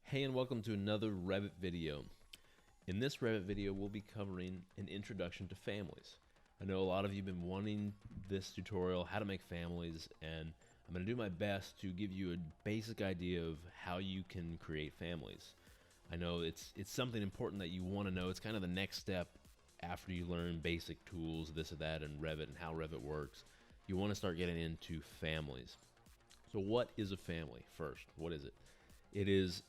Hey, and welcome to another Revit video. In this Revit video, we'll be covering an introduction to families. I know a lot of you have been wanting this tutorial, how to make families, and I'm going to do my best to give you a basic idea of how you can create families. I know it's something important that you want to know. It's kind of the next step after you learn basic tools, this or that, and Revit and how Revit works. You want to start getting into families. So what is a family first? What is it? It's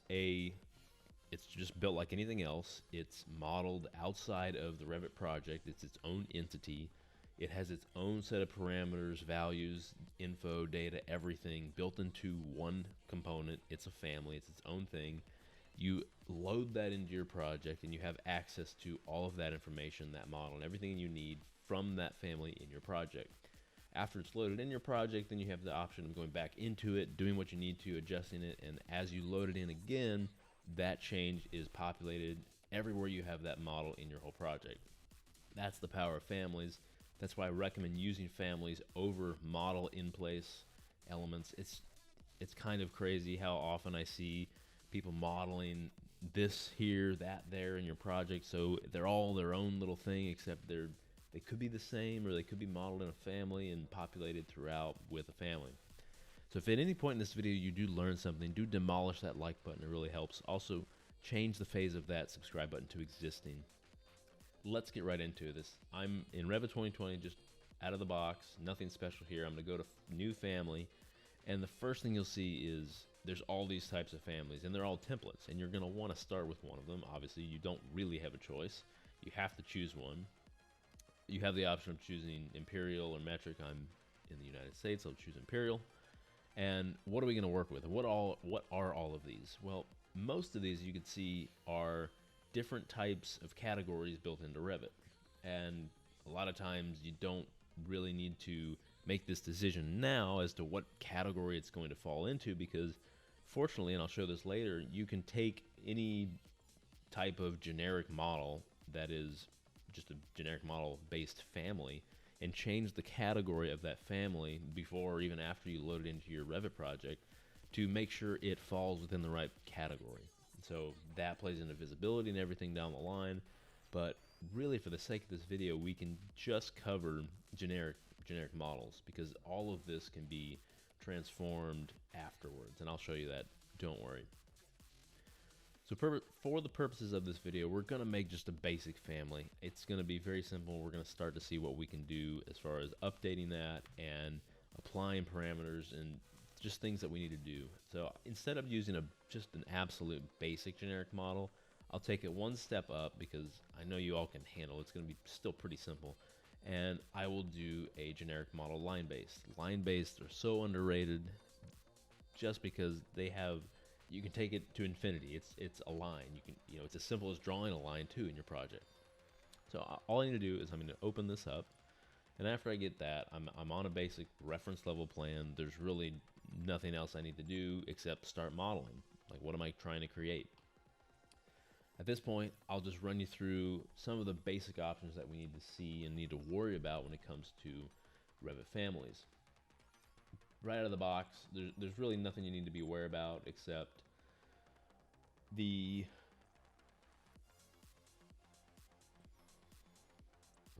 just built like anything else. It's modeled outside of the Revit project. It's its own entity. It has its own set of parameters, values, info, data, everything built into one component. It's a family. It's its own thing. You load that into your project and you have access to all of that information, that model, and everything you need from that family in your project. After it's loaded in your project, then you have the option of going back into it, doing what you need to, adjusting it, and as you load it in again, that change is populated everywhere you have that model in your whole project. That's the power of families. That's why I recommend using families over model in place elements. It's kind of crazy how often I see people modeling this here, that there in your project, so they're all their own little thing, except they could be the same, or they could be modeled in a family and populated throughout with a family. So if at any point in this video you do learn something, do demolish that like button. It really helps. Also, change the phase of that subscribe button to existing. Let's get right into this. I'm in Revit 2020, just out of the box, nothing special here. I'm going to go to new family, and the first thing you'll see is there's all these types of families, and they're all templates, and you're going to want to start with one of them. Obviously, you don't really have a choice. You have to choose one. You have the option of choosing Imperial or Metric. I'm in the United States, I'll choose Imperial. And what are we going to work with? What are all of these? Well, most of these you can see are different types of categories built into Revit. And a lot of times you don't really need to make this decision now as to what category it's going to fall into, because fortunately, and I'll show this later, you can take any type of generic model that is just a generic model based family and change the category of that family before or even after you load it into your Revit project to make sure it falls within the right category. So that plays into visibility and everything down the line, but really for the sake of this video we can just cover generic models, because all of this can be transformed afterwards, and I'll show you that, don't worry. So for the purposes of this video, we're going to make just a basic family. It's going to be very simple. We're going to start to see what we can do as far as updating that and applying parameters and just things that we need to do. So instead of using just an absolute basic generic model, I'll take it one step up because I know you all can handle it. It's going to be still pretty simple. And I will do a generic model line-based. Line-based are so underrated just because you can take it to infinity. It's a line. It's as simple as drawing a line too in your project. So all I need to do is I'm going to open this up, and after I get that, I'm on a basic reference level plan. There's really nothing else I need to do except start modeling. Like, what am I trying to create? At this point, I'll just run you through some of the basic options that we need to see and need to worry about when it comes to Revit families. Right out of the box, there's really nothing you need to be aware about except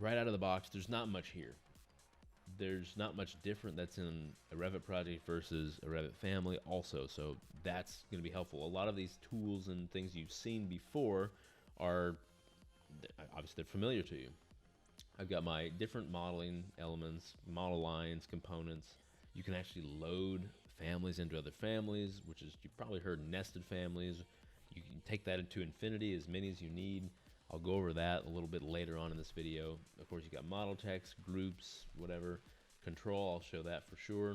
right out of the box, there's not much here. There's not much different that's in a Revit project versus a Revit family also, so that's going to be helpful. A lot of these tools and things you've seen before obviously they're familiar to you. I've got my different modeling elements, model lines, components. You can actually load families into other families, which is, you've probably heard nested families. You can take that into infinity, as many as you need. I'll go over that a little bit later on in this video. Of course, you got model text, groups, whatever. Control, I'll show that for sure.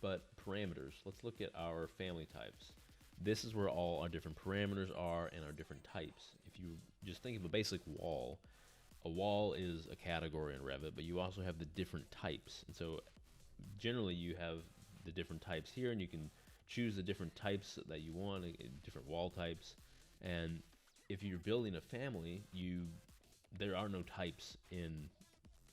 But parameters, let's look at our family types. This is where all our different parameters are and our different types. If you just think of a basic wall, a wall is a category in Revit, but you also have the different types. And so generally you have the different types here, and you can choose the different types that you want, different wall types. And if you're building a family, there are no types in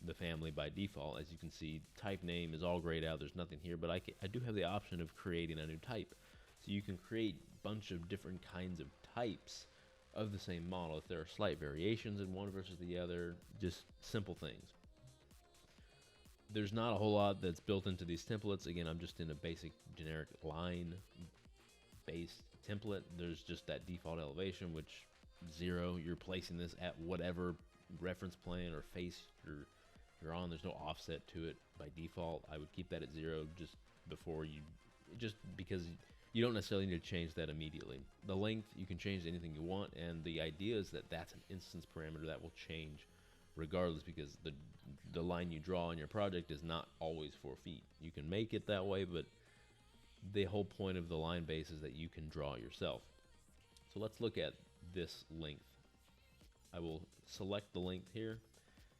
the family by default. As you can see, type name is all grayed out. There's nothing here, but I do have the option of creating a new type. So you can create a bunch of different kinds of types of the same model if there are slight variations in one versus the other, just simple things. There's not a whole lot that's built into these templates. Again, I'm just in a basic generic line based template. There's just that default elevation, which 0, you're placing this at whatever reference plane or face you're on. There's no offset to it by default. I would keep that at 0 just because you don't necessarily need to change that immediately. The length, you can change anything you want, and the idea is that that's an instance parameter that will change regardless, because the line you draw on your project is not always 4 feet. You can make it that way, but the whole point of the line base is that you can draw it yourself. So let's look at this length. I will select the length here,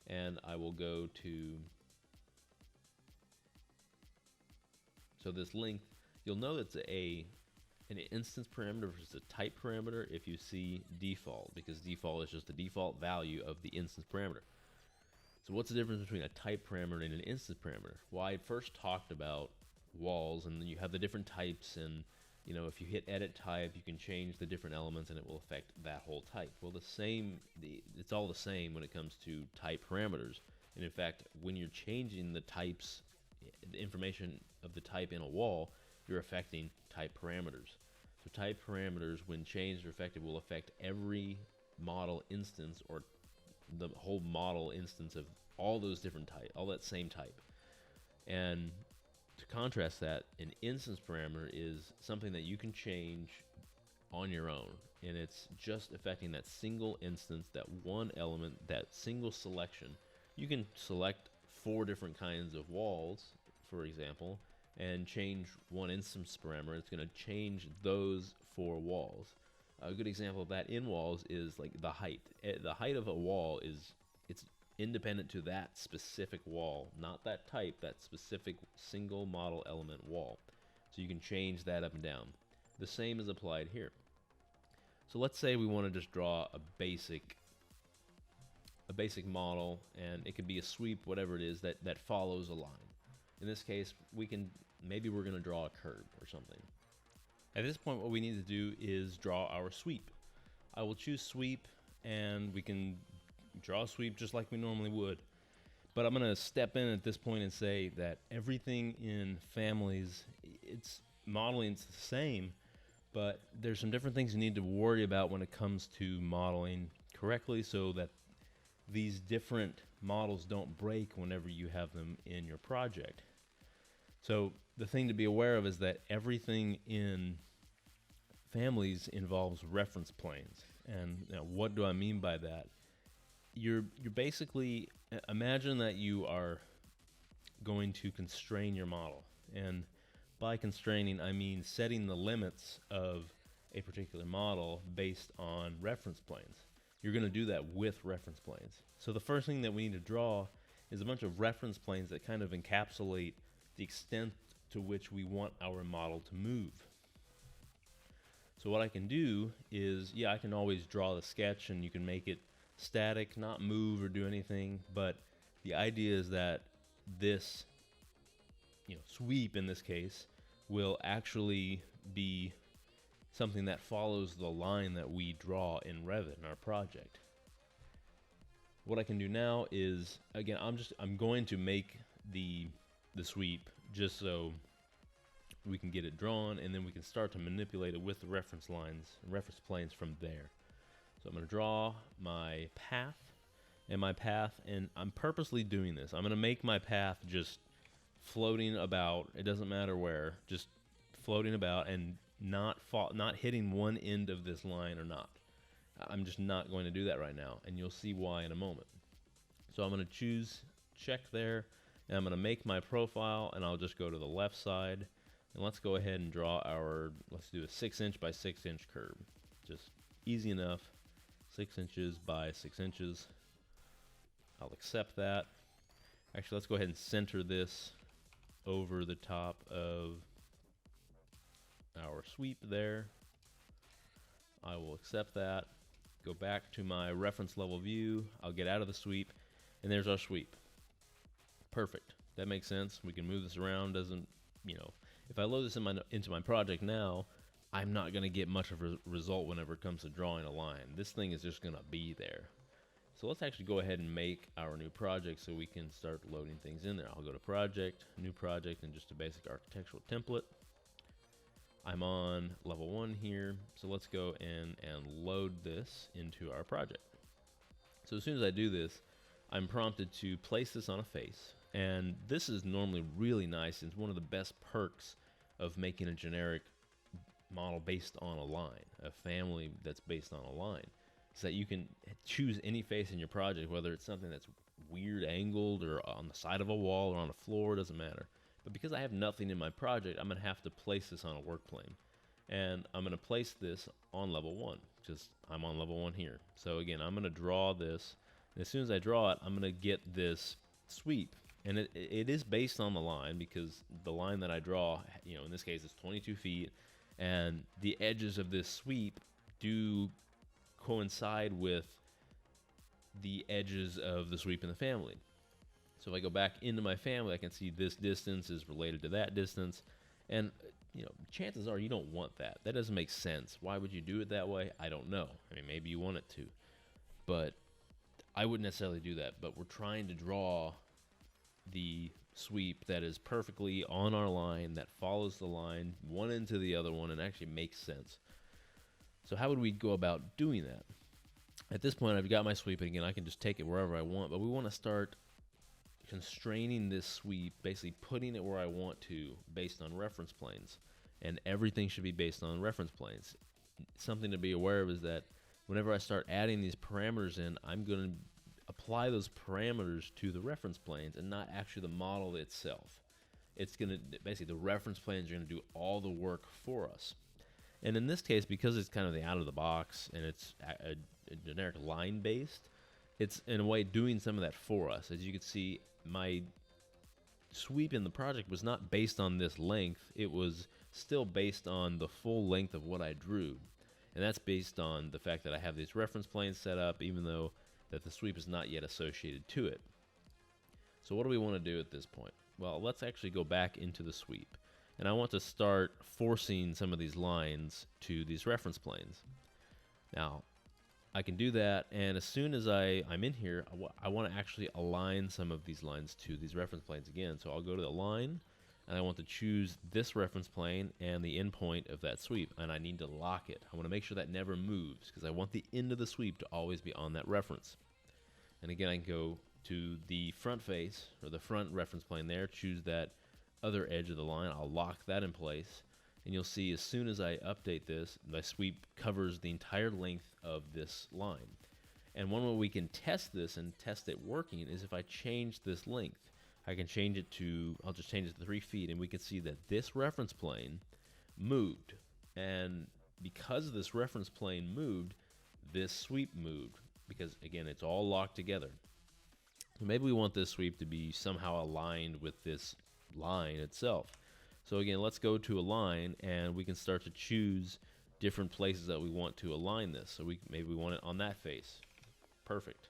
and I will go to, so this length, you'll know it's an instance parameter versus a type parameter if you see default, because default is just the default value of the instance parameter. So what's the difference between a type parameter and an instance parameter? Well, I first talked about walls, and then you have the different types, and if you hit edit type, you can change the different elements and it will affect that whole type. Well, it's all the same when it comes to type parameters. And in fact, when you're changing the types, the information of the type in a wall, you're affecting type parameters. So type parameters, when changed or affected, will affect every model instance, or the whole model instance of all those different types, all that same type. And to contrast that, an instance parameter is something that you can change on your own, and it's just affecting that single instance, that one element, that single selection. You can select 4 different kinds of walls, for example, and change one instance parameter. It's going to change those 4 walls. A good example of that in walls is like the height. The height of a wall it's independent to that specific wall, not that type, that specific single model element wall. So you can change that up and down. The same is applied here. So let's say we want to just draw a basic model, and it could be a sweep, whatever it is, that follows a line. In this case, maybe we're going to draw a curve or something. At this point, what we need to do is draw our sweep. I will choose sweep, and we can draw a sweep just like we normally would. But I'm going to step in at this point and say that everything in families, it's modeling's the same, but there's some different things you need to worry about when it comes to modeling correctly, so that these different models don't break whenever you have them in your project. So the thing to be aware of is that everything in families involves reference planes. And what do I mean by that? You're basically, imagine that you are going to constrain your model. And by constraining, I mean setting the limits of a particular model based on reference planes. You're going to do that with reference planes. So the first thing that we need to draw is a bunch of reference planes that kind of encapsulate the extent to which we want our model to move. So what I can do is, I can always draw the sketch, and you can make it static, not move or do anything, but the idea is that this sweep in this case will actually be something that follows the line that we draw in Revit in our project. What I can do now is, again, I'm going to make the sweep just so we can get it drawn, and then we can start to manipulate it with the reference lines and reference planes from there. So I'm going to draw my path, and I'm purposely doing this. I'm going to make my path just floating about. It doesn't matter where, just floating about, and not hitting one end of this line or not. I'm just not going to do that right now, and you'll see why in a moment. So I'm going to choose check there, and I'm going to make my profile, and I'll just go to the left side, and let's go ahead and draw let's do a 6-inch by 6-inch curve. Just easy enough. 6 inches by 6 inches. I'll accept that. Actually, let's go ahead and center this over the top of our sweep there. I will accept that. Go back to my reference level view. I'll get out of the sweep, and there's our sweep. Perfect. That makes sense. We can move this around. If I load this into my project now, I'm not going to get much of a result whenever it comes to drawing a line. This thing is just going to be there. So let's actually go ahead and make our new project so we can start loading things in there. I'll go to project, new project, and just a basic architectural template. I'm on level 1 here, so let's go in and load this into our project. So as soon as I do this, I'm prompted to place this on a face, and this is normally really nice. It's one of the best perks of making a generic model based on a line, a family that's based on a line, is that you can choose any face in your project, whether it's something that's weird angled or on the side of a wall or on a floor, doesn't matter. But because I have nothing in my project, I'm going to have to place this on a work plane. And I'm going to place this on level 1, because I'm on level 1 here. So again, I'm going to draw this. And as soon as I draw it, I'm going to get this sweep. And it is based on the line, because the line that I draw, in this case, is 22 feet. And the edges of this sweep do coincide with the edges of the sweep in the family. So if I go back into my family, I can see this distance is related to that distance. And, chances are you don't want that. That doesn't make sense. Why would you do it that way? I don't know. I mean, maybe you want it to. But I wouldn't necessarily do that. But we're trying to draw the sweep that is perfectly on our line, that follows the line, one into the other one, and actually makes sense. So how would we go about doing that? At this point, I've got my sweep, and again, I can just take it wherever I want, but we want to start constraining this sweep, basically putting it where I want to based on reference planes. And everything should be based on reference planes. Something to be aware of is that whenever I start adding these parameters in, I'm going to apply those parameters to the reference planes and not actually the model itself. It's going to, basically, the reference planes are going to do all the work for us. And in this case, because it's kind of the out of the box and it's a generic line based, it's in a way doing some of that for us. As you can see, my sweep in the project was not based on this length. It was still based on the full length of what I drew. And that's based on the fact that I have these reference planes set up, even though that the sweep is not yet associated to it. So what do we want to do at this point? Well, let's actually go back into the sweep. And I want to start forcing some of these lines to these reference planes. Now, I can do that, and as soon as I'm in here, I want to actually align some of these lines to these reference planes again. So I'll go to the line, and I want to choose this reference plane and the endpoint of that sweep, and I need to lock it. I want to make sure that never moves, because I want the end of the sweep to always be on that reference. And again, I can go to the front face, or the front reference plane there, choose that other edge of the line. I'll lock that in place, and you'll see as soon as I update this, my sweep covers the entire length of this line. And one way we can test this and test it working is if I change this length. I can change it to, I'll just change it to 3 feet, and we can see that this reference plane moved. And because this reference plane moved, this sweep moved, because again, it's all locked together. So maybe we want this sweep to be somehow aligned with this line itself. So again, let's go to a line, and we can start to choose different places that we want to align this. So maybe we want it on that face. Perfect.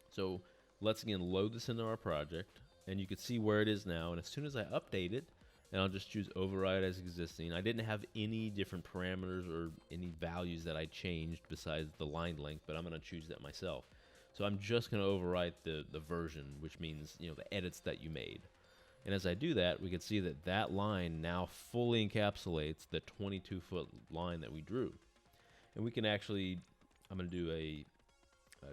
So let's again load this into our project, and you can see where it is now. And as soon as I update it, and I'll just choose override as existing. I didn't have any different parameters or any values that I changed besides the line length, but I'm going to choose that myself. So I'm just going to overwrite the version, which means the edits that you made. And as I do that, we can see that that line now fully encapsulates the 22-foot line that we drew. And we can actually, I'm going to do a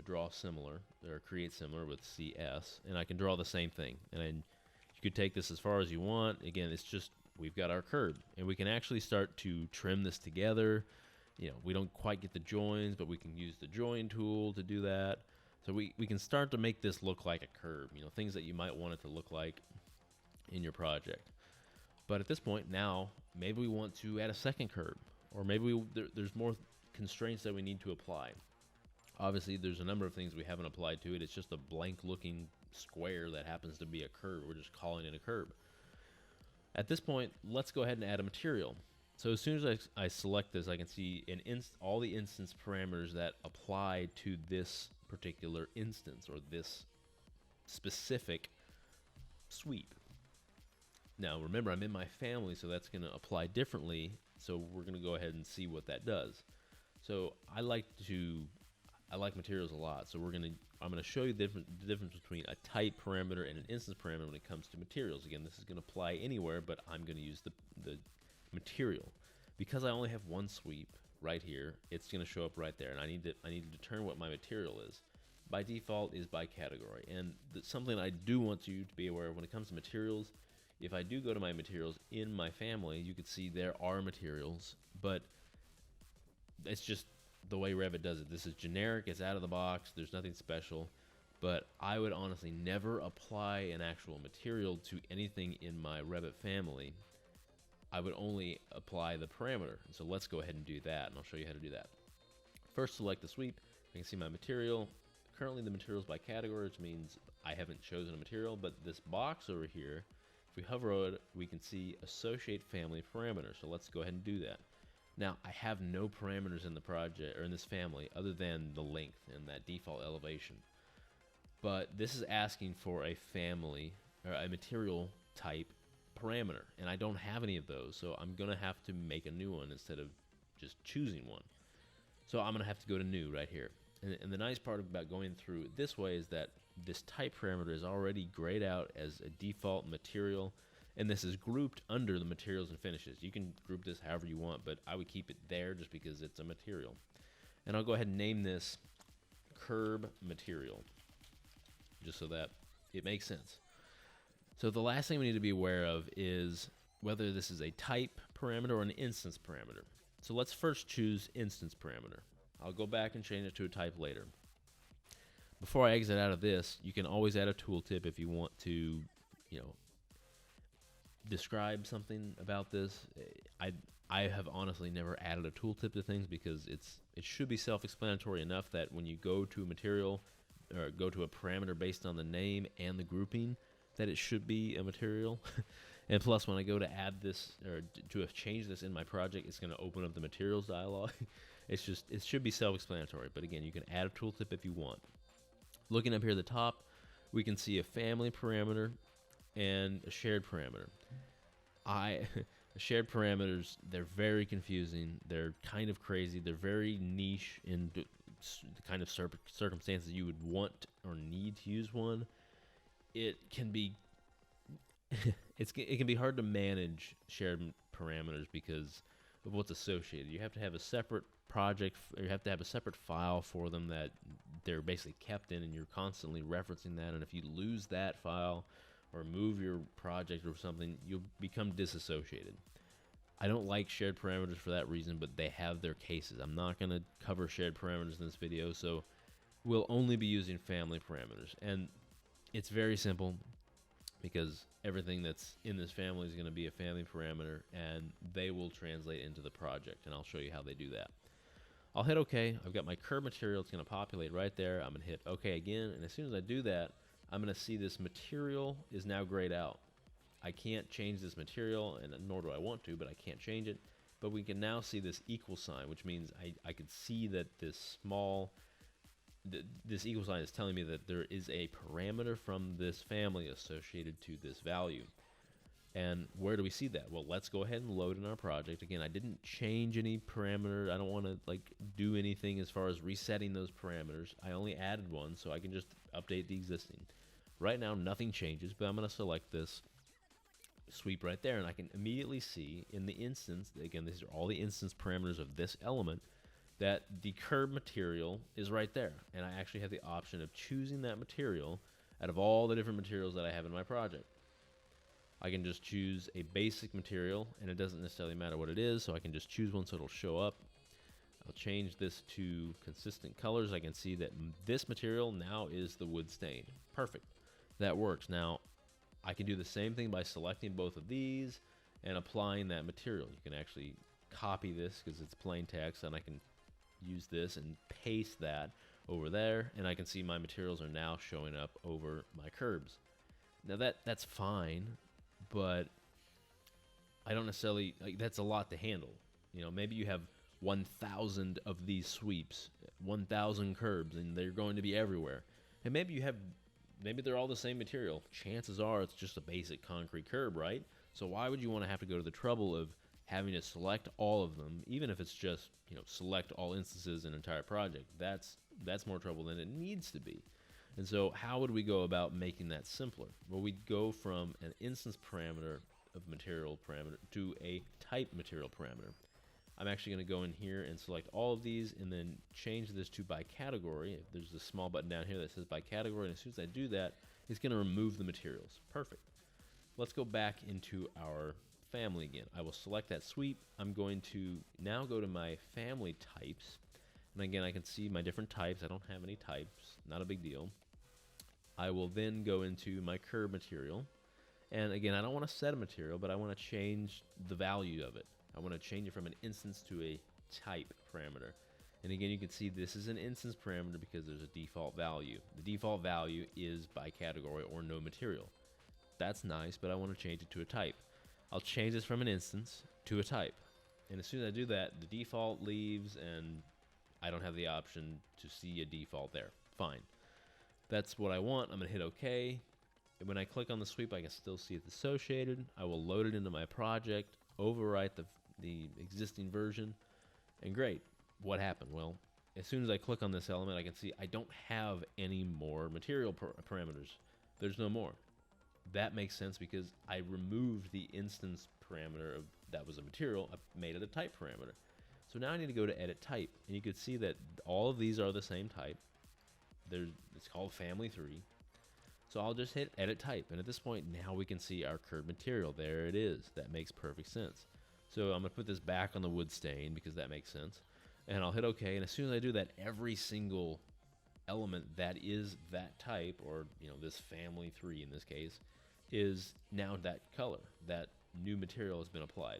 draw similar, or create similar with CS, and I can draw the same thing. And you could take this as far as you want. Again, it's just, we've got our curb, and we can actually start to trim this together. We don't quite get the joins, but we can use the join tool to do that. So we can start to make this look like a curb, things that you might want it to look like in your project. But at this point now, maybe we want to add a second curb, or maybe there's more constraints that we need to apply. Obviously, there's a number of things we haven't applied to it. It's just a blank looking square that happens to be a curb. We're just calling it a curb. At this point, let's go ahead and add a material. So as soon as I select this, I can see all the instance parameters that apply to this particular instance, or this specific sweep. Now remember, I'm in my family, so that's going to apply differently So we're going to go ahead and see what that does. So I like materials a lot. So I'm going to show you the difference between a type parameter and an instance parameter when it comes to materials. Again, this is going to apply anywhere, but I'm going to use the material. Because I only have one sweep right here, it's going to show up right there, and I need to determine what my material is. By default is by category, and something I do want you to be aware of when it comes to materials. If I do go to my materials in my family, you can see there are materials, but it's just the way Revit does it. This is generic, it's out of the box, there's nothing special, but I would honestly never apply an actual material to anything in my Revit family. I would only apply the parameter. So let's go ahead and do that, and I'll show you how to do that. First, select the sweep. I can see my material. Currently the materials by category, which means I haven't chosen a material, but this box over here, if we hover over it, we can see associate family parameter. So let's go ahead and do that. Now, I have no parameters in the project or in this family other than the length and that default elevation. But this is asking for a family or a material type parameter, and I don't have any of those, so I'm gonna have to make a new one instead of just choosing one. So I'm gonna have to go to new right here. And the nice part about going through it this way is that this type parameter is already grayed out as a default material, and this is grouped under the materials and finishes. You can group this however you want, but I would keep it there just because it's a material. And I'll go ahead and name this curb material, just so that it makes sense. So the last thing we need to be aware of is whether this is a type parameter or an instance parameter. So let's first choose instance parameter. I'll go back and change it to a type later. Before I exit out of this, you can always add a tooltip if you want to, describe something about this. I have honestly never added a tooltip to things because it should be self-explanatory enough that when you go to a material or go to a parameter based on the name and the grouping, that it should be a material. And plus, when I go to add this or to change this in my project, it's going to open up the materials dialog. It should be self-explanatory, but again, you can add a tooltip if you want. Looking up here at the top, we can see a family parameter and a shared parameter. Shared parameters, they're very confusing. They're kind of crazy. They're very niche in the kind of circumstances you would want or need to use one. It can be it can be hard to manage shared parameters because of what's associated. You have to have a separate project, or you have to have a separate file for them that they're basically kept in, and you're constantly referencing that. And if you lose that file or move your project or something, you'll become disassociated. I don't like shared parameters for that reason, but they have their cases. I'm not going to cover shared parameters in this video, so we'll only be using family parameters. And it's very simple because everything that's in this family is going to be a family parameter, and they will translate into the project, and I'll show you how they do that. I'll hit OK. I've got my curb material. It's going to populate right there. I'm going to hit OK again, and as soon as I do that, I'm going to see this material is now grayed out. I can't change this material, and nor do I want to, but I can't change it. But we can now see this equal sign, which means I can see that this equal sign is telling me that there is a parameter from this family associated to this value. And where do we see that? Well, let's go ahead and load in our project. Again, I didn't change any parameter. I don't want to do anything as far as resetting those parameters. I only added one, so I can just update the existing. Right now, nothing changes, but I'm going to select this sweep right there, and I can immediately see in the instance, again, these are all the instance parameters of this element, that the curb material is right there. And I actually have the option of choosing that material out of all the different materials that I have in my project. I can just choose a basic material, and it doesn't necessarily matter what it is, so I can just choose one so it'll show up. I'll change this to consistent colors. I can see that this material now is the wood stain. Perfect. That works. Now, I can do the same thing by selecting both of these and applying that material. You can actually copy this because it's plain text, and I can use this and paste that over there, and I can see my materials are now showing up over my curbs. Now that's fine, but I don't necessarily, that's a lot to handle. Maybe you have 1,000 of these sweeps, 1,000 curbs, and they're going to be everywhere. And maybe they're all the same material. Chances are it's just a basic concrete curb, right? So why would you want to have to go to the trouble of having to select all of them, even if it's just, you know, select all instances in an entire project, that's more trouble than it needs to be. And so how would we go about making that simpler? Well, we'd go from an instance parameter of material parameter to a type material parameter. I'm actually going to go in here and select all of these and then change this to by category. There's a small button down here that says by category, and as soon as I do that, it's going to remove the materials. Perfect. Let's go back into our family again. I will select that sweep. I'm going to now go to my family types, and again I can see my different types. I don't have any types, not a big deal. I will then go into my curb material, and again I don't want to set a material, but I want to change the value of it. I want to change it from an instance to a type parameter. And again, you can see this is an instance parameter because there's a default value. The default value is by category or no material. That's nice, but I want to change it to a type. I'll change this from an instance to a type. And as soon as I do that, the default leaves and I don't have the option to see a default there. Fine. That's what I want. I'm going to hit OK. And when I click on the sweep, I can still see it's associated. I will load it into my project, overwrite the existing version, and great. What happened? Well, as soon as I click on this element, I can see I don't have any more material parameters. There's no more. That makes sense because I removed the instance parameter of that was a material. I made it a type parameter. So now I need to go to edit type, and you can see that all of these are the same type. It's called family 3. So I'll just hit edit type, and at this point now we can see our curved material. There it is. That makes perfect sense. So I'm going to put this back on the wood stain because that makes sense. And I'll hit OK, and as soon as I do that, every single element that is that type, or you know, this family 3 in this case, is now that color. That new material has been applied.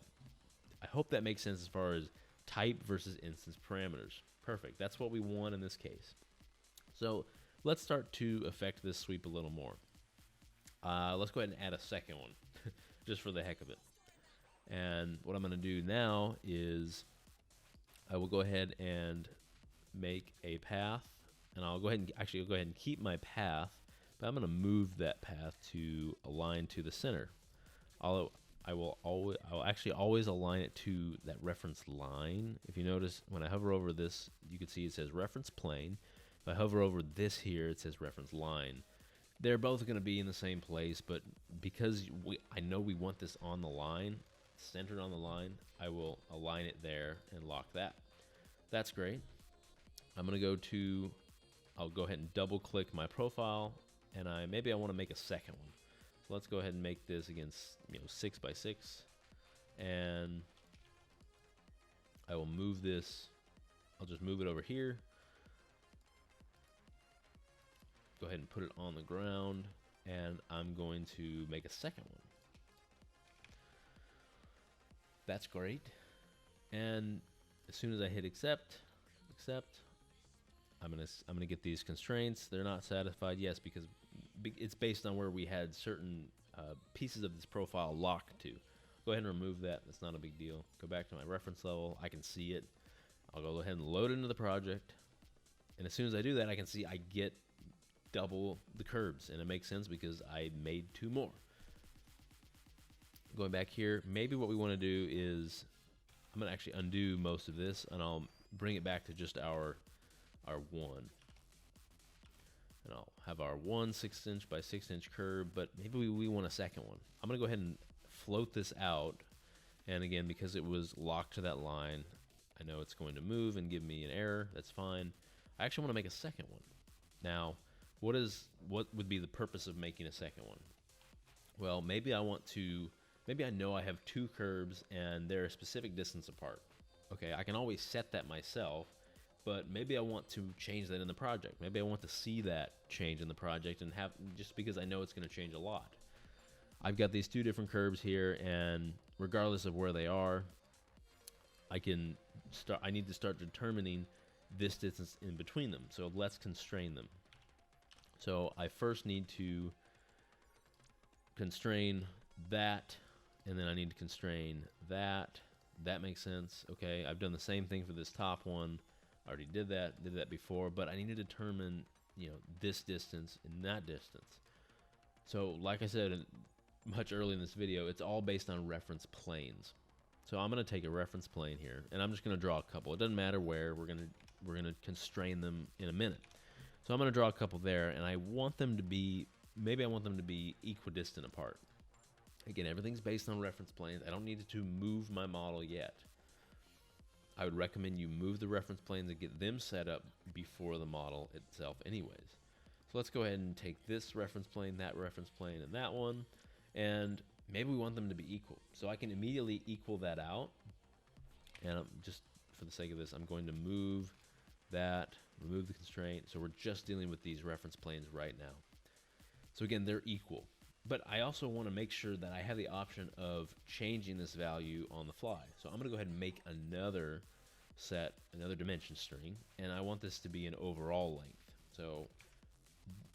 I hope that makes sense as far as type versus instance parameters. Perfect. That's what we want in this case. So let's start to affect this sweep a little more. Let's go ahead and add a second one, just for the heck of it. And what I'm going to do now is I will go ahead and make a path, and I'll go ahead and keep my path, but I'm going to move that path to align to the center. I'll actually always align it to that reference line. If you notice, when I hover over this, you can see it says reference plane. If I hover over this here, it says reference line. They're both going to be in the same place, but because I know we want this on the line, centered on the line, I will align it there and lock that. That's great. I'm going to I'll go ahead and double click my profile, and maybe I want to make a second one. So let's go ahead and make this again, 6 by 6, and I will move this. I'll just move it over here. Go ahead and put it on the ground, and I'm going to make a second one. That's great. And as soon as I hit accept, I'm gonna get these constraints. They're not satisfied, yes, because it's based on where we had certain pieces of this profile locked to. Go ahead and remove that. That's not a big deal. Go back to my reference level. I can see it. I'll go ahead and load it into the project. And as soon as I do that, I can see I get double the curbs, and it makes sense because I made 2 more. Going back here, maybe what we want to do is I'm going to actually undo most of this, and I'll bring it back to just our 1. And I'll have our 1 6" by 6" curb, but maybe we want a second one. I'm going to go ahead and float this out, and again, because it was locked to that line, I know it's going to move and give me an error. That's fine. I actually want to make a second one. Now, what would be the purpose of making a second one? Well, maybe I know I have 2 curbs and they're a specific distance apart. Okay, I can always set that myself, but maybe I want to change that in the project. Maybe I want to see that change in the project and just because I know it's going to change a lot. I've got these 2 different curbs here, and regardless of where they are, I need to start determining this distance in between them. So let's constrain them. So I first need to constrain that, and then I need to constrain that. That makes sense. Okay, I've done the same thing for this top one. I already did that before, but I need to determine, this distance and that distance. So like I said much earlier in this video, it's all based on reference planes. So I'm going to take a reference plane here, and I'm just going to draw a couple. It doesn't matter where. We're going to constrain them in a minute. So I'm going to draw a couple there, and I want them to be, maybe I want them to be equidistant apart. Again, everything's based on reference planes. I don't need to move my model yet. I would recommend you move the reference planes and get them set up before the model itself anyways. So let's go ahead and take this reference plane, and that one, and maybe we want them to be equal. So I can immediately equal that out, and just for the sake of this, I'm going to move that, remove the constraint, so we're just dealing with these reference planes right now. So again, they're equal. But I also want to make sure that I have the option of changing this value on the fly. So I'm going to go ahead and make another dimension string, and I want this to be an overall length. So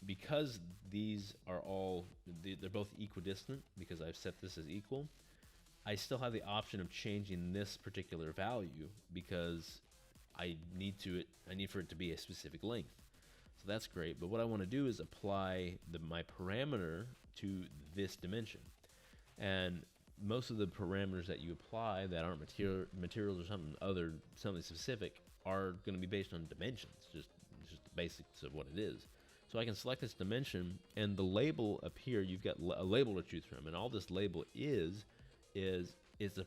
because these are they're both equidistant, because I've set this as equal, I still have the option of changing this particular value because I need for it to be a specific length. So that's great, but what I want to do is apply my parameter to this dimension. And most of the parameters that you apply that aren't materials or something specific are going to be based on dimensions, just the basics of what it is. So I can select this dimension, and the label up here, you've got a label to choose from, and all this label is a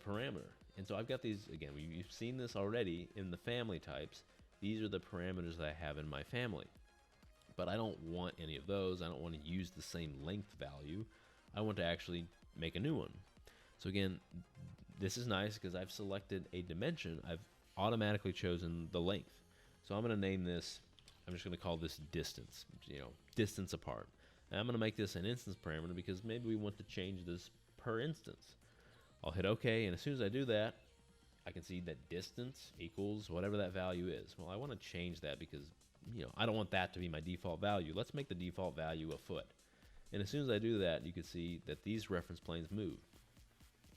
parameter. And so I've got these, again, you've seen this already in the family types. These are the parameters that I have in my family. But I don't want any of those. I don't want to use the same length value. I want to actually make a new one. So again, this is nice because I've selected a dimension. I've automatically chosen the length. So I'm going to name this, I'm just going to call this distance, distance apart. And I'm going to make this an instance parameter because maybe we want to change this per instance. I'll hit OK, and as soon as I do that, I can see that distance equals whatever that value is. Well, I want to change that because I don't want that to be my default value. Let's make the default value a foot. And as soon as I do that, you can see that these reference planes move.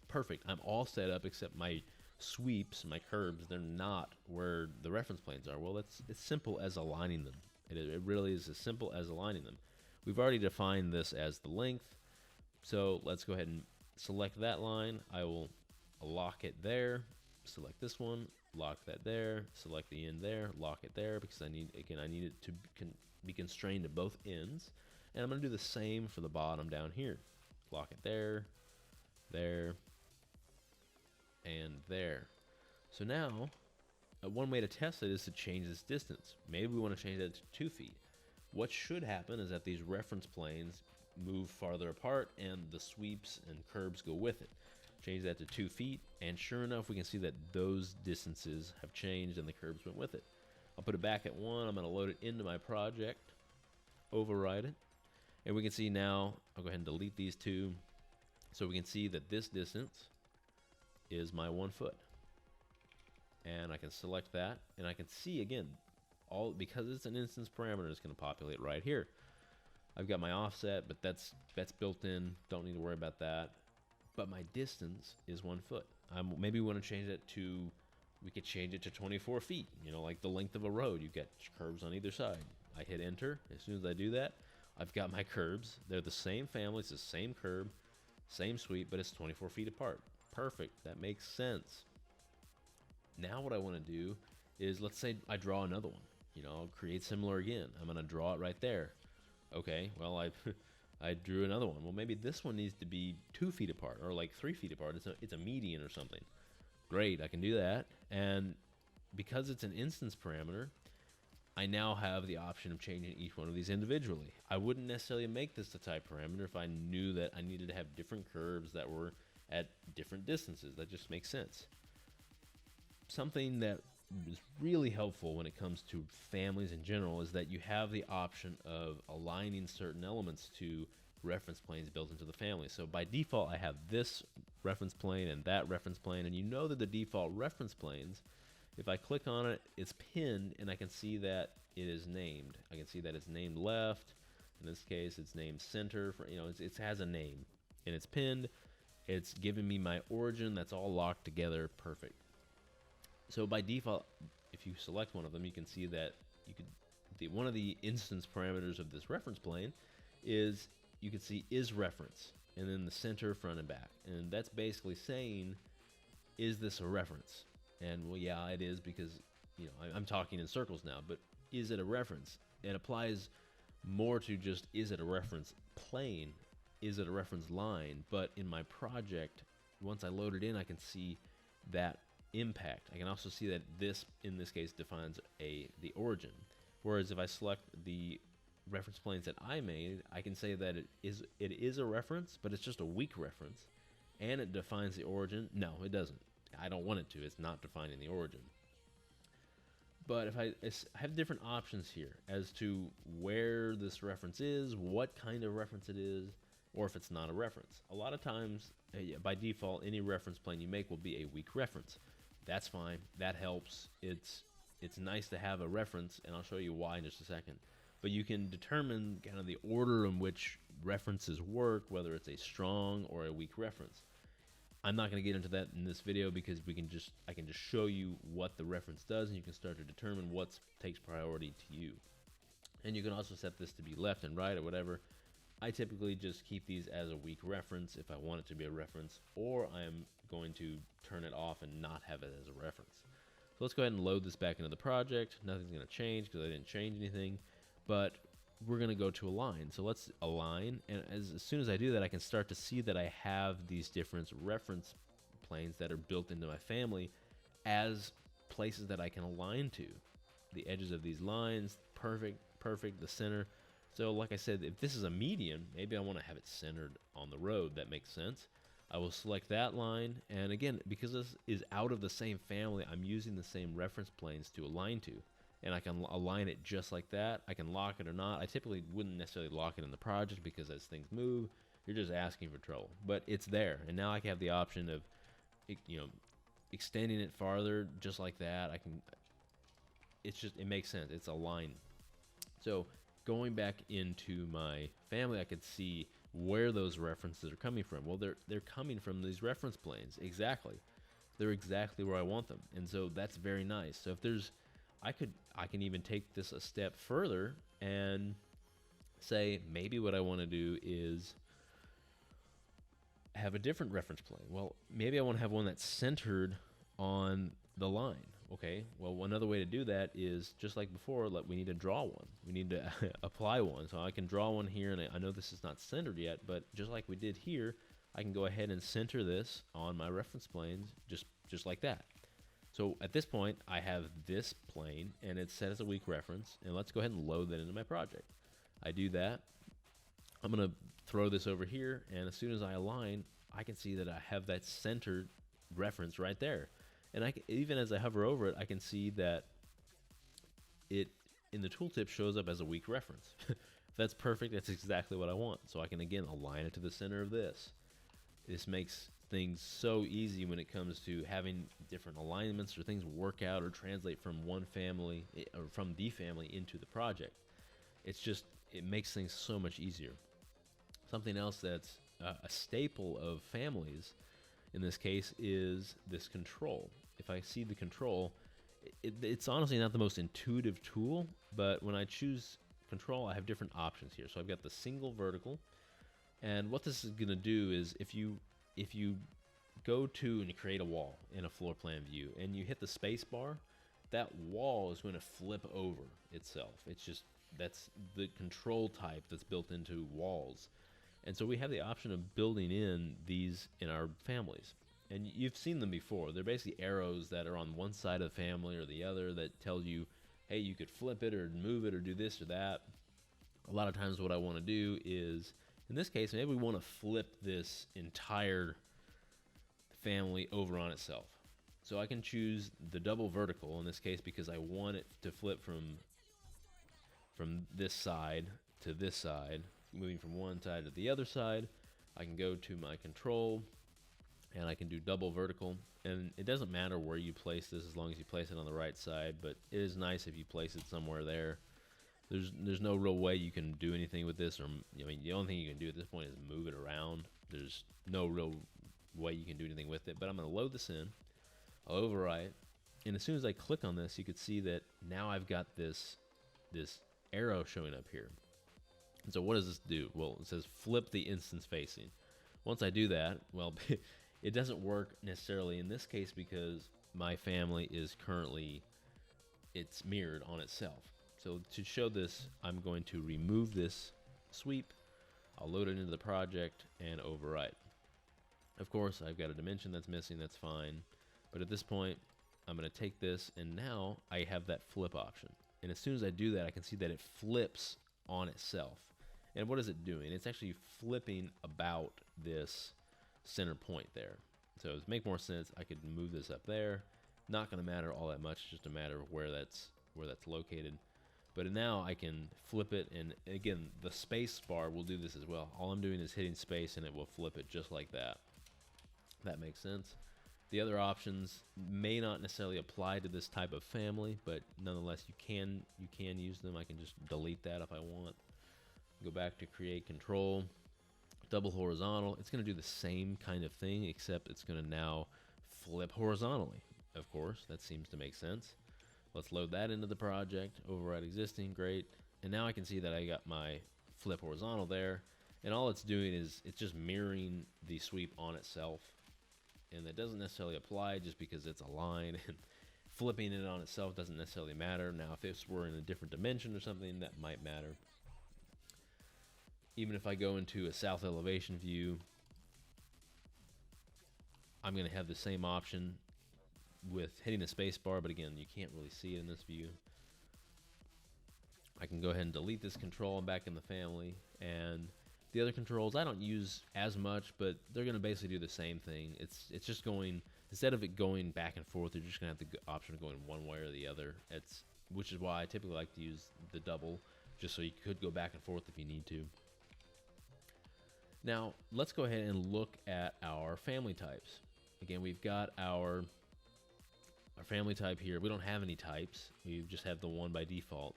Perfect. I'm all set up except my sweeps, my curbs, they're not where the reference planes are. Well, it's simple as aligning them. It really is as simple as aligning them. We've already defined this as the length. So let's go ahead and select that line. I will lock it there. Select this one, lock that there, select the end there, lock it there, because I need it to be constrained to both ends. And I'm going to do the same for the bottom down here. Lock it there, there, and there. So now, one way to test it is to change this distance. Maybe we want to change that to 2 feet. What should happen is that these reference planes move farther apart and the sweeps and curbs go with it. Change that to 2 feet, and sure enough, we can see that those distances have changed and the curbs went with it. I'll put it back at 1. I'm going to load it into my project, override it, and we can see now, I'll go ahead and delete these two, so we can see that this distance is my 1 foot. And I can select that, and I can see again, because it's an instance parameter, it's going to populate right here. I've got my offset, but that's built in, don't need to worry about that. But my distance is 1 foot. Maybe we want to change it to, we could change it to 24 feet, like the length of a road. You've got curbs on either side. I hit enter. As soon as I do that, I've got my curbs. They're the same family. It's the same curb, same sweep, but it's 24 feet apart. Perfect. That makes sense. Now what I want to do is, let's say I draw another one. I'll create similar again. I'm going to draw it right there. Okay, well, I drew another one. Well, maybe this one needs to be 2 feet apart, or like 3 feet apart. It's a median or something. Great, I can do that. And because it's an instance parameter, I now have the option of changing each one of these individually. I wouldn't necessarily make this the type parameter if I knew that I needed to have different curves that were at different distances. That just makes sense. Something that is really helpful when it comes to families in general is that you have the option of aligning certain elements to reference planes built into the family. So by default, I have this reference plane and that reference plane, and you know that the default reference planes, if I click on it, it's pinned, and I can see that it is named. I can see that it's named left. In this case, it's named center. It has a name, and it's pinned. It's giving me my origin. That's all locked together. Perfect. So by default, if you select one of them, you can see that one of the instance parameters of this reference plane is, you can see is reference, and then the center, front, and back. And that's basically saying is this a reference? And well, yeah, it is, because I'm talking in circles now. But is it a reference? It applies more to just, is it a reference plane? Is it a reference line? But in my project, once I load it in, I can see that impact. I can also see that this, in this case, defines the origin. Whereas if I select the reference planes that I made, I can say that it is a reference, but it's just a weak reference, and it defines the origin. No, it doesn't. I don't want it to. It's not defining the origin. But if I have different options here as to where this reference is, what kind of reference it is, or if it's not a reference. A lot of times, by default, any reference plane you make will be a weak reference. That's fine. That helps. It's nice to have a reference, and I'll show you why in just a second. But you can determine kind of the order in which references work, whether it's a strong or a weak reference. I'm not going to get into that in this video, because I can just show you what the reference does, and you can start to determine what takes priority to you. And you can also set this to be left and right or whatever. I typically just keep these as a weak reference if I want it to be a reference, or I'm going to turn it off and not have it as a reference. So let's go ahead and load this back into the project. Nothing's going to change because I didn't change anything, but we're going to go to align. So let's align, and as soon as I do that, I can start to see that I have these different reference planes that are built into my family as places that I can align to. The edges of these lines, perfect, the center. So like I said, if this is a median, maybe I want to have it centered on the road. That makes sense. I will select that line, and again, because this is out of the same family, I'm using the same reference planes to align to. And I can align it just like that. I can lock it or not. I typically wouldn't necessarily lock it in the project, because as things move, you're just asking for trouble. But it's there, and now I can have the option of, extending it farther, just like that. It makes sense. It's a line. So going back into my family, I could see where those references are coming from. Well, they're coming from these reference planes. Exactly. They're exactly where I want them, and so that's very nice. So if there's I can even take this a step further and say, maybe what I want to do is have a different reference plane. Well, maybe I want to have one that's centered on the line. Okay, well, another way to do that is, just like before, we need to draw one. We need to apply one. So I can draw one here, and I know this is not centered yet, but just like we did here, I can go ahead and center this on my reference planes, just like that. So at this point, I have this plane, and it's set as a weak reference, and let's go ahead and load that into my project. I do that. I'm going to throw this over here, and as soon as I align, I can see that I have that centered reference right there. And even as I hover over it, I can see that it, in the tooltip, shows up as a weak reference. That's perfect. That's exactly what I want. So I can, again, align it to the center of this. This makes things so easy when it comes to having different alignments, or things work out or translate from one family, or from the family, into the project. It makes things so much easier. Something else that's a staple of families in this case is this control. If I see the control, it's honestly not the most intuitive tool, but when I choose control, I have different options here. So I've got the single vertical, and what this is going to do is, if you go to and you create a wall in a floor plan view and you hit the space bar, that wall is going to flip over itself. That's the control type that's built into walls. And so we have the option of building in these in our families. And you've seen them before. They're basically arrows that are on one side of the family or the other that tell you, hey, you could flip it or move it or do this or that. A lot of times what I want to do is, in this case, maybe we want to flip this entire family over on itself. So I can choose the double vertical in this case, because I want it to flip from this side to this side, moving from one side to the other side. I can go to my control, and I can do double vertical, and it doesn't matter where you place this as long as you place it on the right side, but it is nice if you place it somewhere there. There's no real way you can do anything with this, or the only thing you can do at this point is move it around. There's no real way you can do anything with it, but I'm going to load this in. I'll overwrite, and as soon as I click on this, you can see that now I've got this arrow showing up here. And so what does this do? Well, it says flip the instance facing. Once I do that, well, It doesn't work necessarily in this case because my family is currently, it's mirrored on itself. So to show this, I'm going to remove this sweep. I'll load it into the project and overwrite. Of course, I've got a dimension that's missing, that's fine. But at this point, I'm going to take this, and now I have that flip option. And as soon as I do that, I can see that it flips on itself. And what is it doing? It's actually flipping about this center point there. So to make more sense, I could move this up there. Not going to matter all that much, just a matter of where that's located. But now I can flip it, and again, the space bar will do this as well. All I'm doing is hitting space, and it will flip it just like that. That makes sense. The other options may not necessarily apply to this type of family, but nonetheless, you can use them. I can just delete that if I want. Go back to create control, double horizontal. It's going to do the same kind of thing, except it's going to now flip horizontally. Of course, that seems to make sense. Let's load that into the project, override existing, great. And now I can see that I got my flip horizontal there, and all it's doing is it's just mirroring the sweep on itself. And that doesn't necessarily apply just because it's a line, and flipping it on itself doesn't necessarily matter. Now, if this were in a different dimension or something, that might matter. Even if I go into a south elevation view, I'm going to have the same option with hitting the space bar, but again, you can't really see it in this view. I can go ahead and delete this control. I'm back in the family, and the other controls I don't use as much, but they're going to basically do the same thing. It's just going, instead of it going back and forth, you're just going to have the option of going one way or the other. Which is why I typically like to use the double, just so you could go back and forth if you need to. Now, let's go ahead and look at our family types. Again, we've got our family type here. We don't have any types. We just have the one by default.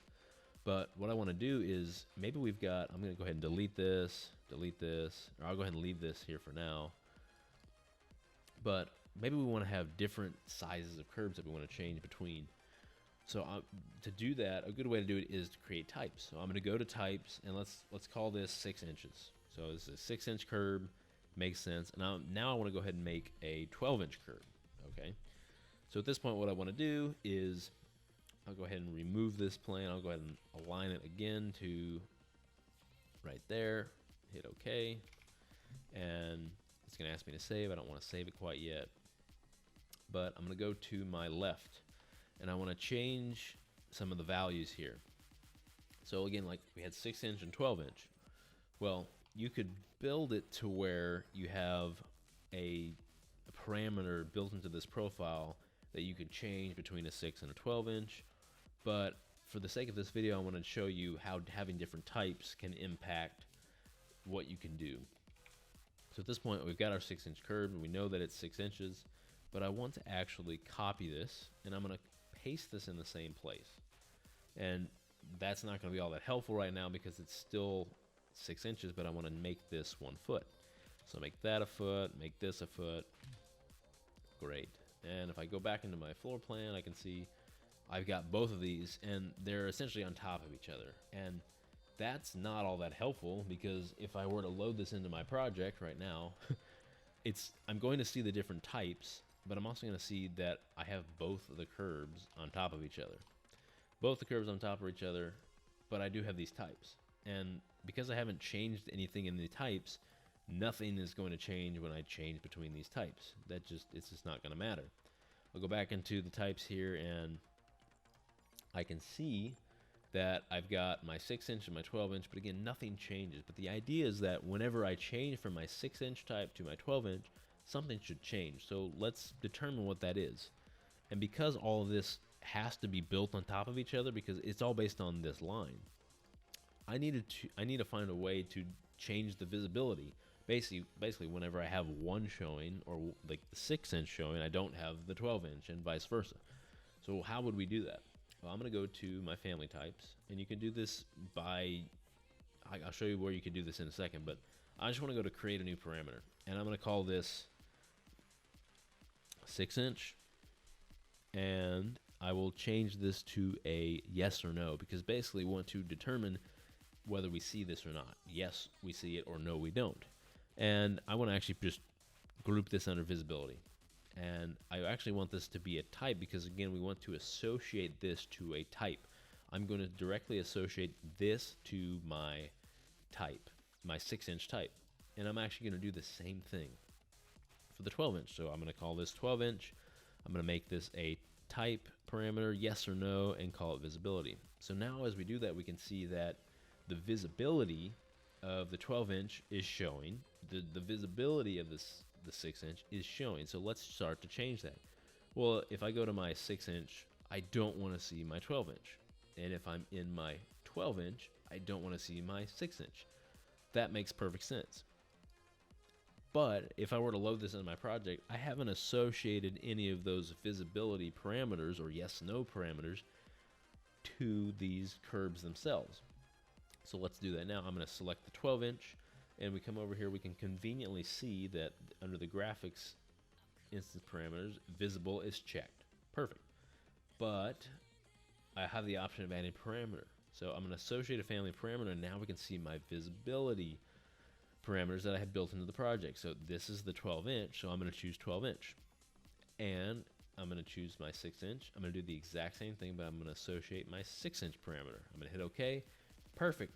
But what I want to do is, maybe we've got, I'm going to go ahead and delete this, or I'll go ahead and leave this here for now. But maybe we want to have different sizes of curves that we want to change between. So to do that, a good way to do it is to create types. So I'm going to go to types, and let's call this 6 inches. So this is a 6-inch curve, makes sense. And now I want to go ahead and make a 12-inch curve, okay? So at this point, what I want to do is, I'll go ahead and remove this plane. I'll go ahead and align it again to right there, hit OK, and it's going to ask me to save. I don't want to save it quite yet, but I'm going to go to my left, and I want to change some of the values here. So again, like we had 6-inch and 12-inch. Well, you could build it to where you have a parameter built into this profile that you could change between a 6 and a 12-inch. But for the sake of this video, I want to show you how having different types can impact what you can do. So at this point, we've got our 6-inch curve, and we know that it's 6 inches, but I want to actually copy this, and I'm going to paste this in the same place. And that's not going to be all that helpful right now because it's still 6 inches, but I want to make this 1 foot. So make that a foot, make this a foot. Great. And if I go back into my floor plan, I can see I've got both of these, and they're essentially on top of each other. And that's not all that helpful, because if I were to load this into my project right now, I'm going to see the different types, but I'm also going to see that I have both of the curves on top of each other. Both the curves on top of each other, but I do have these types. And because I haven't changed anything in the types, nothing is going to change when I change between these types. It's just not going to matter. I'll go back into the types here, and I can see that I've got my 6-inch and my 12-inch, but again, nothing changes. But the idea is that whenever I change from my 6-inch type to my 12-inch, something should change. So let's determine what that is. And because all of this has to be built on top of each other, because it's all based on this line, I need to find a way to change the visibility. Basically, whenever I have one showing, or like the 6-inch showing, I don't have the 12-inch, and vice versa. So how would we do that? Well, I'm going to go to my family types, and you can do this by, I'll show you where you can do this in a second, but I just want to go to create a new parameter, and I'm going to call this 6-inch, and I will change this to a yes or no, because basically we want to determine whether we see this or not. Yes, we see it, or no, we don't. And I want to actually just group this under visibility. And I actually want this to be a type because, again, we want to associate this to a type. I'm going to directly associate this to my type, my 6-inch type. And I'm actually going to do the same thing for the 12-inch. So I'm going to call this 12-inch. I'm going to make this a type parameter, yes or no, and call it visibility. So now as we do that, we can see that the visibility of the 12-inch is showing. The visibility of the 6-inch is showing. So let's start to change that. Well, if I go to my 6-inch, I don't want to see my 12-inch. And if I'm in my 12-inch, I don't want to see my 6-inch. That makes perfect sense. But if I were to load this into my project, I haven't associated any of those visibility parameters or yes/no parameters to these curbs themselves. So let's do that now. I'm going to select the 12-inch, and we come over here. We can conveniently see that under the graphics instance parameters, visible is checked. Perfect. But I have the option of adding parameter. So I'm going to associate a family parameter, and now we can see my visibility parameters that I have built into the project. So this is the 12-inch, so I'm going to choose 12-inch. And I'm going to choose my 6-inch. I'm going to do the exact same thing, but I'm going to associate my 6-inch parameter. I'm going to hit OK. Perfect.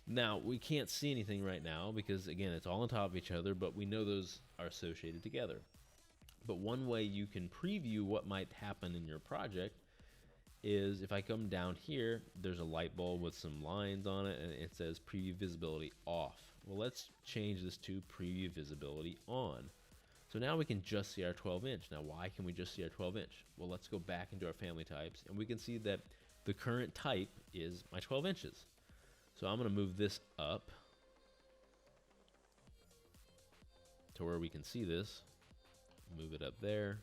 Now, we can't see anything right now because, again, it's all on top of each other, but we know those are associated together. But one way you can preview what might happen in your project is if I come down here, there's a light bulb with some lines on it, and it says preview visibility off. Well, let's change this to preview visibility on. So now we can just see our 12-inch. Now, why can we just see our 12-inch? Well, let's go back into our family types, and we can see that the current type is my 12 inches. So I'm going to move this up to where we can see this. Move it up there.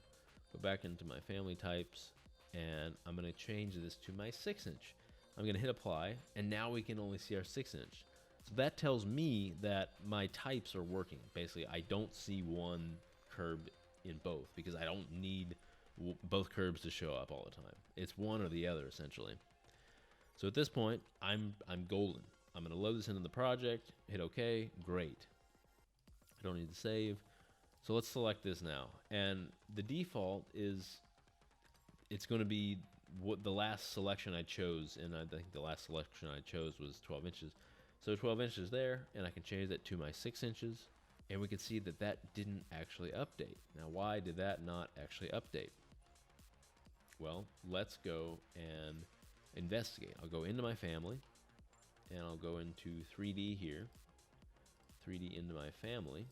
Go back into my family types, and I'm going to change this to my 6-inch. I'm going to hit apply, and now we can only see our 6-inch. So that tells me that my types are working. Basically, I don't see one curb in both because I don't need both curbs to show up all the time. It's one or the other, essentially. So at this point, I'm golden. I'm going to load this into the project, hit OK, great. I don't need to save. So let's select this now. And the default is, it's going to be what the last selection I chose, and I think the last selection I chose was 12 inches. So 12 inches there, and I can change that to my 6 inches, and we can see that that didn't actually update. Now, why did that not actually update? Well, let's go and investigate. I'll go into my family, and I'll go into 3D here, 3D into my family,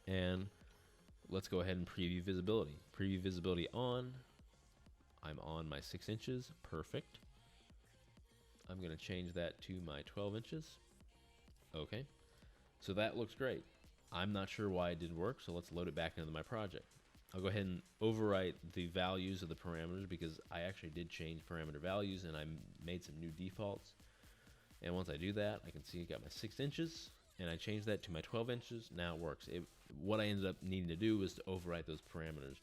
and let's go ahead and preview visibility. Preview visibility on. I'm on my 6 inches, perfect. I'm going to change that to my 12 inches. Okay, so that looks great. I'm not sure why it didn't work, so let's load it back into my project. I'll go ahead and overwrite the values of the parameters because I actually did change parameter values and I made some new defaults. And once I do that, I can see I got my 6 inches, and I changed that to my 12 inches. Now it works. What I ended up needing to do was to overwrite those parameters.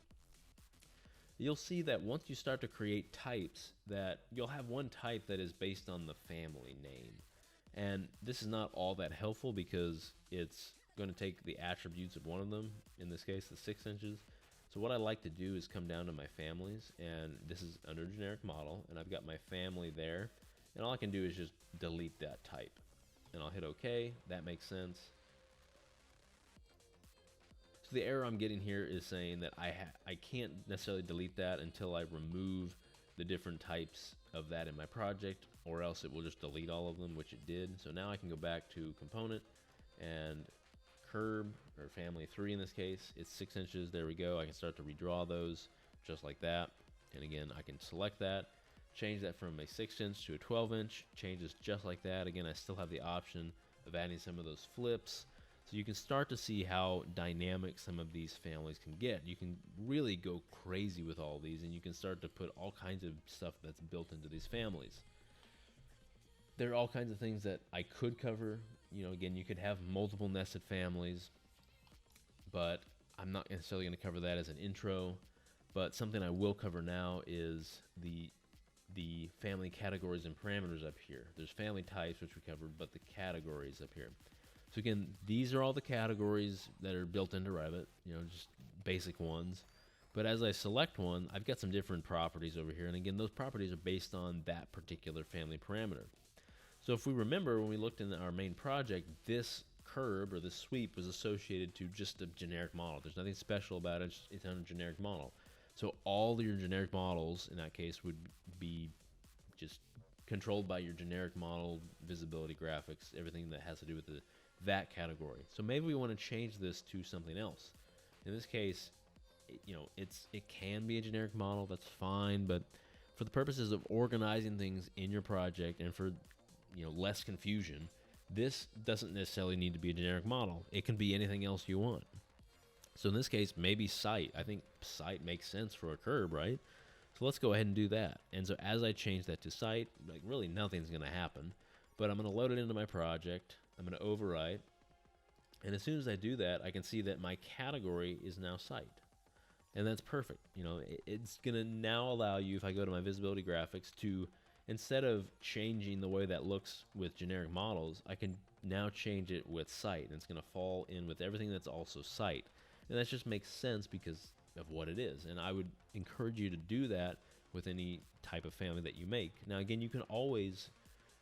You'll see that once you start to create types, that you'll have one type that is based on the family name. And this is not all that helpful because it's going to take the attributes of one of them, in this case the 6 inches. So what I like to do is come down to my families, and this is under generic model, and I've got my family there, and all I can do is just delete that type. And I'll hit OK. That makes sense. So the error I'm getting here is saying that I can't necessarily delete that until I remove the different types of that in my project, or else it will just delete all of them, which it did. So now I can go back to component and curb, or family 3 in this case. It's 6 inches. There we go. I can start to redraw those just like that. And again, I can select that, change that from a 6 inch to a 12 inch, changes just like that. Again, I still have the option of adding some of those flips. So you can start to see how dynamic some of these families can get. You can really go crazy with all these, and you can start to put all kinds of stuff that's built into these families. There are all kinds of things that I could cover. You know, again, you could have multiple nested families, but I'm not necessarily going to cover that as an intro. But something I will cover now is the family categories and parameters up here. There's family types, which we covered, but the categories up here. So again, these are all the categories that are built into Revit, just basic ones. But as I select one, I've got some different properties over here. And again, those properties are based on that particular family parameter. So if we remember when we looked in our main project, this curb or this sweep was associated to just a generic model. There's nothing special about it. It's on a generic model. So all your generic models in that case would be just controlled by your generic model, visibility, graphics, everything that has to do with that category. So maybe we want to change this to something else. In this case, it can be a generic model. That's fine, but for the purposes of organizing things in your project and for less confusion, this doesn't necessarily need to be a generic model. It can be anything else you want. So in this case, maybe site. I think site makes sense for a curb, right? So let's go ahead and do that. And so as I change that to site, like really nothing's going to happen, but I'm going to load it into my project. I'm going to overwrite. And as soon as I do that, I can see that my category is now site. And that's perfect. It's going to now allow you, if I go to my visibility graphics, to, instead of changing the way that looks with generic models, I can now change it with site. And it's going to fall in with everything that's also site. And that just makes sense because of what it is. And I would encourage you to do that with any type of family that you make. Now, again, you can always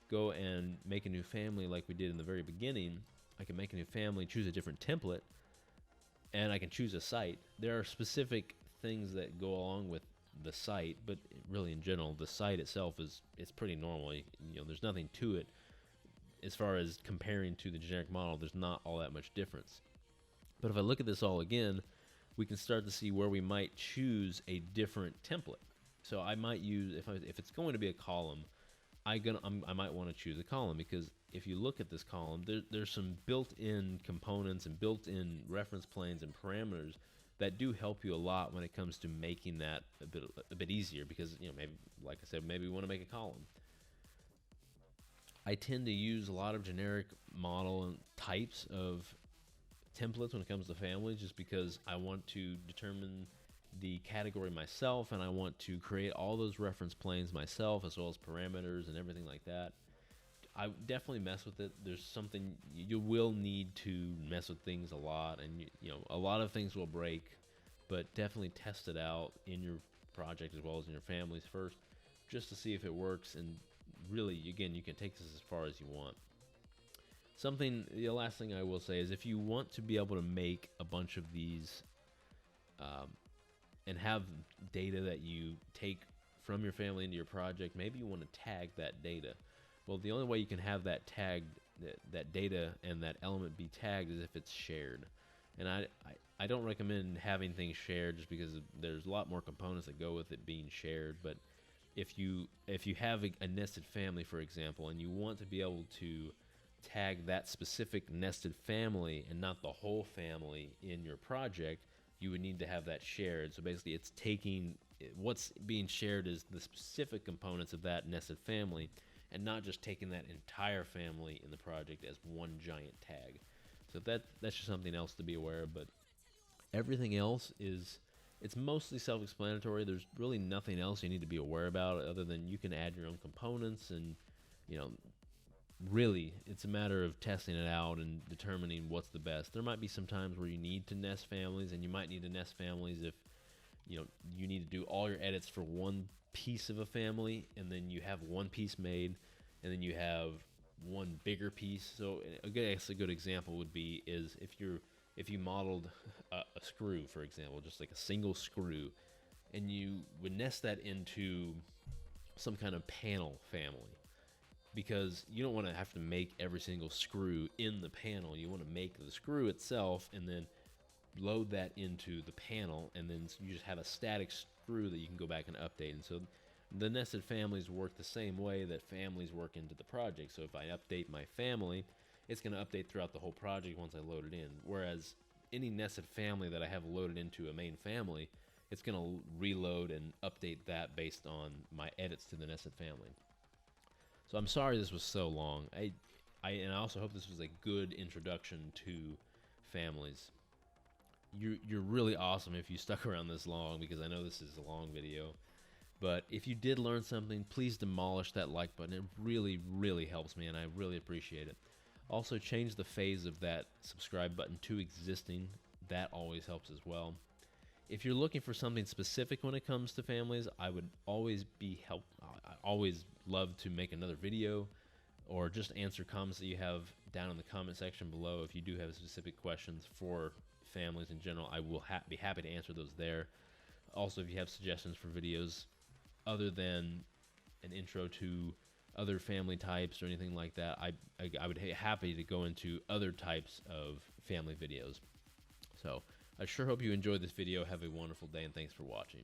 go and make a new family like we did in the very beginning. I can make a new family, choose a different template, and I can choose a site. There are specific things that go along with the site, but really in general, the site itself it's pretty normal. There's nothing to it as far as comparing to the generic model. There's not all that much difference. But if I look at this all again, we can start to see where we might choose a different template. So I might use, if it's going to be a column, I might want to choose a column, because if you look at this column, there's some built-in components and built-in reference planes and parameters that do help you a lot when it comes to making that a bit easier, because maybe, like I said, maybe we want to make a column. I tend to use a lot of generic model and types of templates when it comes to families, just because I want to determine the category myself, and I want to create all those reference planes myself, as well as parameters and everything like that. I definitely mess with it. There's something you will need to mess with things a lot, and a lot of things will break, but definitely test it out in your project as well as in your families first, just to see if it works. And really, again, you can take this as far as you want. The last thing I will say is, if you want to be able to make a bunch of these and have data that you take from your family into your project, maybe you want to tag that data. Well, the only way you can have that tagged, that data and that element be tagged, is if it's shared. And I don't recommend having things shared, just because there's a lot more components that go with it being shared. But if you have a nested family, for example, and you want to be able to tag that specific nested family and not the whole family in your project, you would need to have that shared. So basically, it's taking what's being shared is the specific components of that nested family, and not just taking that entire family in the project as one giant tag. So that's just something else to be aware of. But everything else it's mostly self-explanatory. There's really nothing else you need to be aware about, other than you can add your own components, and really, it's a matter of testing it out and determining what's the best. There might be some times where you need to nest families, and you might need to nest families if you need to do all your edits for one piece of a family, and then you have one piece made, and then you have one bigger piece. So I guess a good example would be if you modeled a screw, for example, just like a single screw, and you would nest that into some kind of panel family, because you don't want to have to make every single screw in the panel. You want to make the screw itself and then load that into the panel, and then you just have a static screw that you can go back and update. And so the nested families work the same way that families work into the project. So if I update my family, it's going to update throughout the whole project once I load it in. Whereas any nested family that I have loaded into a main family, it's going to reload and update that based on my edits to the nested family. So I'm sorry this was so long. And I also hope this was a good introduction to families. You're really awesome if you stuck around this long, because I know this is a long video. But if you did learn something, please demolish that like button. It really, really helps me, and I really appreciate it. Also, change the phase of that subscribe button to existing. That always helps as well. If you're looking for something specific when it comes to families, I would always I always love to make another video or just answer comments that you have down in the comment section below. If you do have specific questions for families in general, I will be happy to answer those there. Also, if you have suggestions for videos other than an intro to other family types or anything like that, I would be happy to go into other types of family videos. So I sure hope you enjoyed this video. Have a wonderful day, and thanks for watching.